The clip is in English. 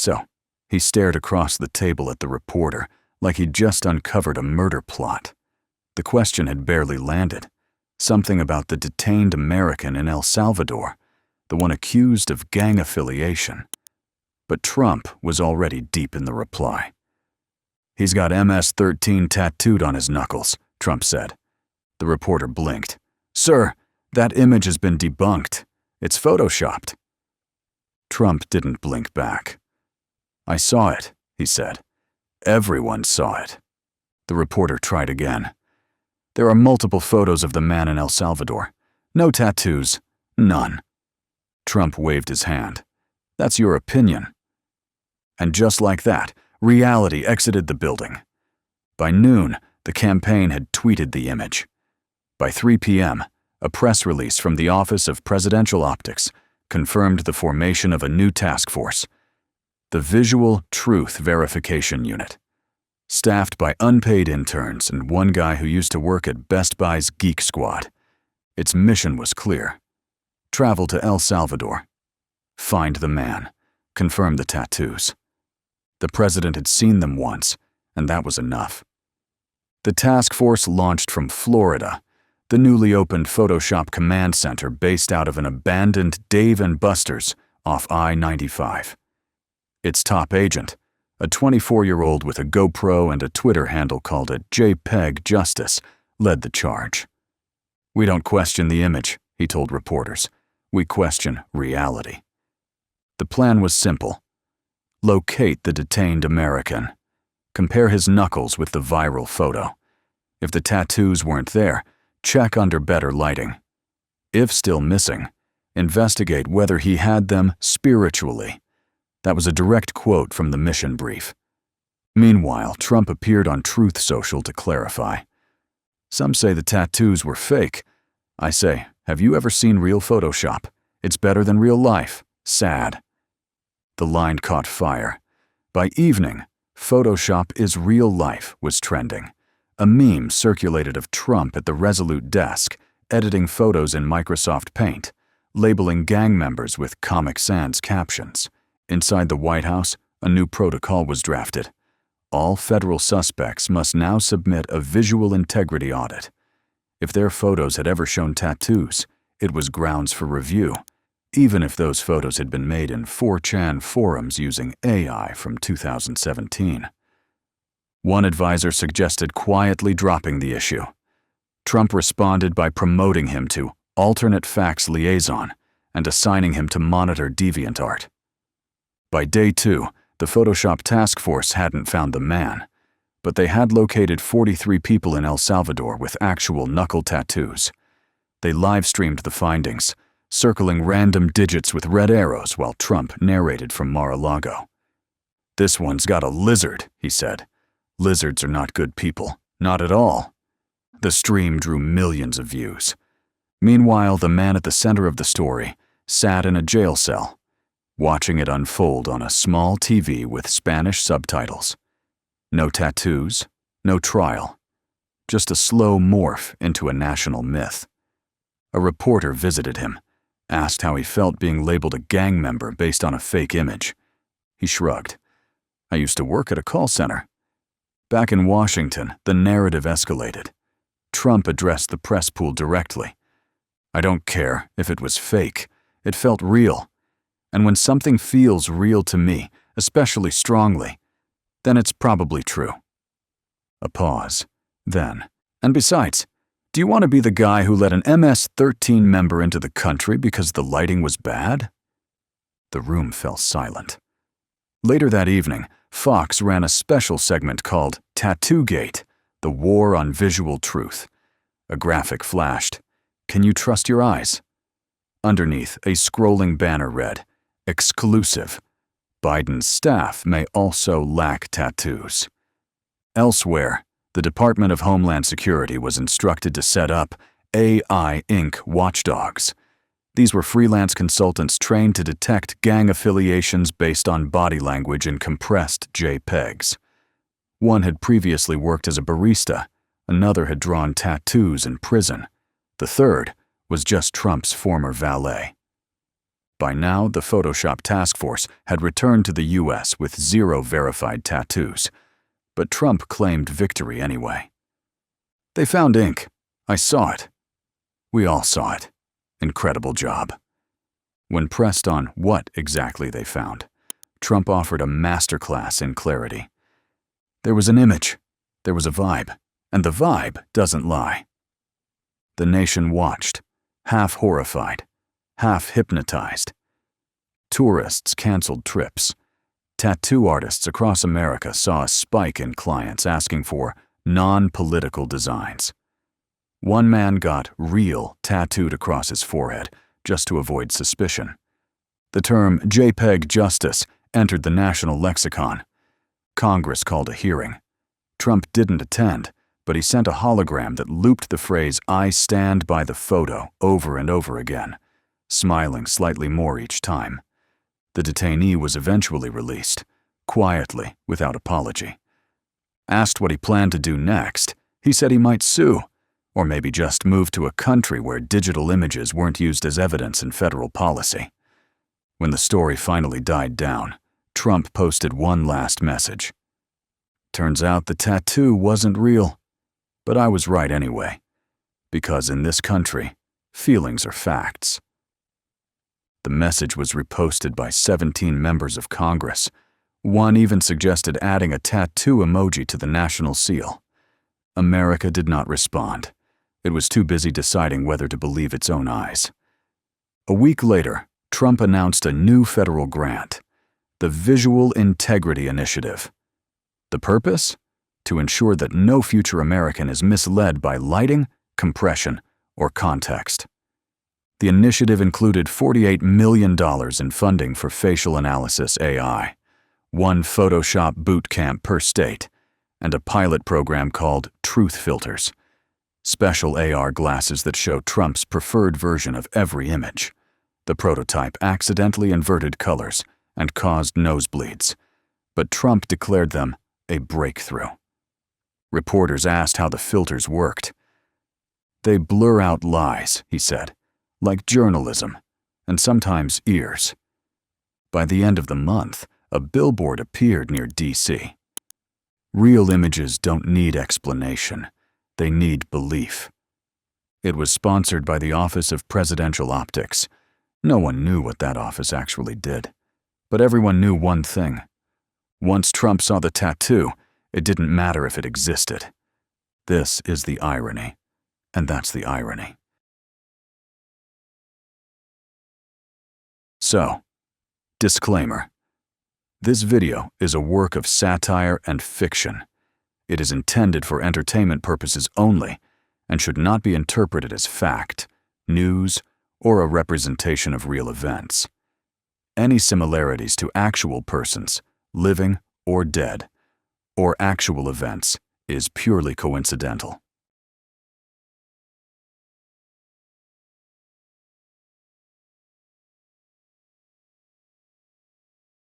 So, he stared across the table at the reporter like he'd just uncovered a murder plot. The question had barely landed. Something about the detained American in El Salvador, the one accused of gang affiliation. But Trump was already deep in the reply. "He's got MS-13 tattooed on his knuckles," Trump said. The reporter blinked. "Sir, that image has been debunked. It's photoshopped." Trump didn't blink back. "I saw it," he said. "Everyone saw it." The reporter tried again. "There are multiple photos of the man in El Salvador. No tattoos. None." Trump waved his hand. "That's your opinion." And just like that, reality exited the building. By noon, the campaign had tweeted the image. By 3 p.m., a press release from the Office of Presidential Optics confirmed the formation of a new task force, the Visual Truth Verification Unit. Staffed by unpaid interns and one guy who used to work at Best Buy's Geek Squad. Its mission was clear. Travel to El Salvador. Find the man. Confirm the tattoos. The president had seen them once, and that was enough. The task force launched from Florida, the newly opened Photoshop command center based out of an abandoned Dave & Buster's off I-95. Its top agent, a 24-year-old with a GoPro and a Twitter handle called it JPEG Justice, led the charge. "We don't question the image," he told reporters. "We question reality." The plan was simple. Locate the detained American. Compare his knuckles with the viral photo. If the tattoos weren't there, check under better lighting. If still missing, investigate whether he had them spiritually. That was a direct quote from the mission brief. Meanwhile, Trump appeared on Truth Social to clarify. "Some say the tattoos were fake. I say, have you ever seen real Photoshop? It's better than real life. Sad." The line caught fire. By evening, "Photoshop is real life" was trending. A meme circulated of Trump at the Resolute desk, editing photos in Microsoft Paint, labeling gang members with Comic Sans captions. Inside the White House, a new protocol was drafted. All federal suspects must now submit a visual integrity audit. If their photos had ever shown tattoos, it was grounds for review, even if those photos had been made in 4chan forums using AI from 2017. One advisor suggested quietly dropping the issue. Trump responded by promoting him to alternate facts liaison and assigning him to monitor DeviantArt. By day 2, the Photoshop task force hadn't found the man, but they had located 43 people in El Salvador with actual knuckle tattoos. They live-streamed the findings, circling random digits with red arrows while Trump narrated from Mar-a-Lago. "This one's got a lizard," he said. "Lizards are not good people. Not at all." The stream drew millions of views. Meanwhile, the man at the center of the story sat in a jail cell, watching it unfold on a small TV with Spanish subtitles. No tattoos, no trial, just a slow morph into a national myth. A reporter visited him, asked how he felt being labeled a gang member based on a fake image. He shrugged. "I used to work at a call center." Back in Washington, the narrative escalated. Trump addressed the press pool directly. "I don't care if it was fake. It felt real. And when something feels real to me, especially strongly, then it's probably true." A pause. Then, "And besides, do you want to be the guy who let an MS-13 member into the country because the lighting was bad?" The room fell silent. Later that evening, Fox ran a special segment called Tattoogate, the War on Visual Truth. A graphic flashed. "Can you trust your eyes?" Underneath, a scrolling banner read, "Exclusive. Biden's staff may also lack tattoos." Elsewhere, the Department of Homeland Security was instructed to set up AI Inc. watchdogs. These were freelance consultants trained to detect gang affiliations based on body language in compressed JPEGs. One had previously worked as a barista, another had drawn tattoos in prison, the third was just Trump's former valet. By now, the Photoshop task force had returned to the US with 0 verified tattoos, but Trump claimed victory anyway. They found ink. I saw it. We all saw it. Incredible job. When pressed on what exactly they found, Trump offered a masterclass in clarity. There was an image, there was a vibe, and the vibe doesn't lie. The nation watched, half horrified, half hypnotized. Tourists canceled trips. Tattoo artists across America saw a spike in clients asking for non-political designs. One man got real tattooed across his forehead just to avoid suspicion. The term JPEG justice entered the national lexicon. Congress called a hearing. Trump didn't attend, but he sent a hologram that looped the phrase "I stand by the photo" over and over again, smiling slightly more each time. The detainee was eventually released, quietly, without apology. Asked what he planned to do next, he said he might sue, or maybe just move to a country where digital images weren't used as evidence in federal policy. When the story finally died down, Trump posted one last message. Turns out the tattoo wasn't real, but I was right anyway, because in this country, feelings are facts. The message was reposted by 17 members of Congress. One even suggested adding a tattoo emoji to the national seal. America did not respond. It was too busy deciding whether to believe its own eyes. A week later, Trump announced a new federal grant, the Visual Integrity Initiative. The purpose? To ensure that no future American is misled by lighting, compression, or context. The initiative included $48 million in funding for facial analysis AI, one Photoshop boot camp per state, and a pilot program called Truth Filters, special AR glasses that show Trump's preferred version of every image. The prototype accidentally inverted colors and caused nosebleeds, but Trump declared them a breakthrough. Reporters asked how the filters worked. They blur out lies, he said, like journalism, and sometimes ears. By the end of the month, a billboard appeared near D.C. Real images don't need explanation. They need belief. It was sponsored by the Office of Presidential Optics. No one knew what that office actually did. But everyone knew one thing. Once Trump saw the tattoo, it didn't matter if it existed. This is the irony, and that's the irony. So, disclaimer. This video is a work of satire and fiction. It is intended for entertainment purposes only and should not be interpreted as fact, news, or a representation of real events. Any similarities to actual persons, living or dead, or actual events is purely coincidental.